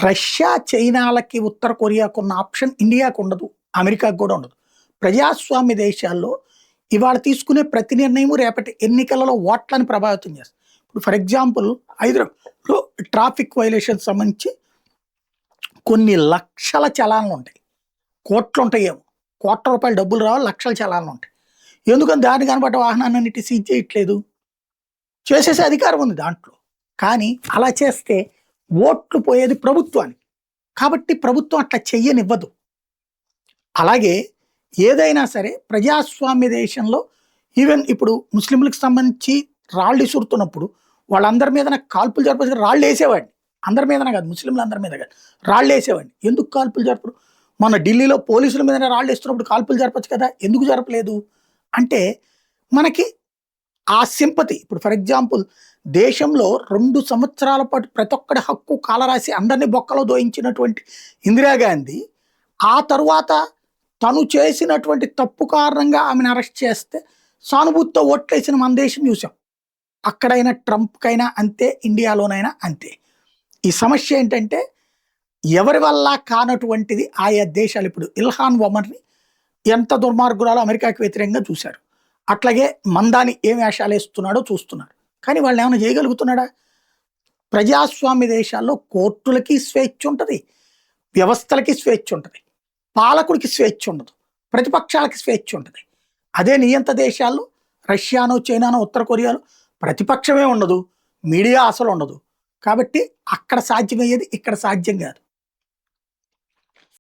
Russia, చైనాలకి ఉత్తర కొరియాకు ఉన్న option ఇండియాకు ఉండదు. అమెరికాకు కూడా ఉండదు. ప్రజాస్వామ్య దేశాల్లో ఇవాళ తీసుకునే ప్రతి నిర్ణయము రేపటి ఎన్నికలలో ఓట్లను ప్రభావితం చేస్తుంది. ఇప్పుడు ఫర్ ఎగ్జాంపుల్ హైదరాబాద్‌లో ట్రాఫిక్ వైలేషన్స్ సంబంధించి కొన్ని లక్షల చలాన్లు ఉంటాయి. కోట్లు ఉంటాయేమో. కోట్ల రూపాయల డబ్బులు రావాలి, లక్షల చలాన్లు ఉంటాయి. ఎందుకని దాన్ని కనబడ్డ వాహనాన్నిటి సీజ్ చేయట్లేదు? చేసేసే అధికారం ఉంది దాంట్లో. కానీ అలా చేస్తే ఓట్లు పోయేది ప్రభుత్వానికి. కాబట్టి ప్రభుత్వం అట్లా చెయ్యనివ్వదు. అలాగే ఏదైనా సరే ప్రజాస్వామ్య దేశంలో ఈవెన్ ఇప్పుడు ముస్లింలకు సంబంధించి రాళ్ళు ఇసురుతున్నప్పుడు వాళ్ళందరి మీద కాల్పులు జరపచ్చు. రాళ్ళు వేసేవాడిని, అందరి మీదనే కాదు, ముస్లింలు అందరి మీద కాదు, రాళ్ళు వేసేవాడిని. ఎందుకు కాల్పులు జరపరు? మన ఢిల్లీలో పోలీసుల మీదనే రాళ్ళు వేస్తున్నప్పుడు కాల్పులు జరపచ్చు కదా, ఎందుకు జరపలేదు అంటే మనకి ఆ సింపతి. ఇప్పుడు ఫర్ ఎగ్జాంపుల్ దేశంలో 2 సంవత్సరాల పాటు ప్రతి ఒక్కడి హక్కు కాలరాసి అందరినీ బొక్కలో దోయించినటువంటి ఇందిరాగాంధీ ఆ తరువాత తను చేసినటువంటి తప్పు కారణంగా ఆమెను అరెస్ట్ చేస్తే సానుభూతితో ఓట్లేసిన మన దేశం చూసాం. అక్కడైనా ట్రంప్కైనా అంతే, ఇండియాలోనైనా అంతే. ఈ సమస్య ఏంటంటే ఎవరి వల్ల కానటువంటిది ఆయా దేశాలు. ఇప్పుడు ఇల్హాన్ ఒమర్ని ఎంత దుర్మార్గురాలో అమెరికాకి వ్యతిరేకంగా చూశారు. అట్లాగే మందాని ఏం వేషాలు వేస్తున్నాడో చూస్తున్నారు. కానీ వాళ్ళు ఏమైనా చేయగలుగుతున్నాడా? ప్రజాస్వామ్య దేశాల్లో కోర్టులకి స్వేచ్ఛ ఉంటుంది, వ్యవస్థలకి స్వేచ్ఛ ఉంటుంది, పాలకుడికి స్వేచ్ఛ ఉండదు, ప్రతిపక్షాలకి స్వేచ్ఛ ఉంటుంది. అదే నియంత దేశాల్లో రష్యానో, చైనానో, ఉత్తర కొరియాలో ప్రతిపక్షమే ఉండదు, మీడియా అసలు ఉండదు. కాబట్టి అక్కడ సాధ్యమయ్యేది ఇక్కడ సాధ్యం కాదు.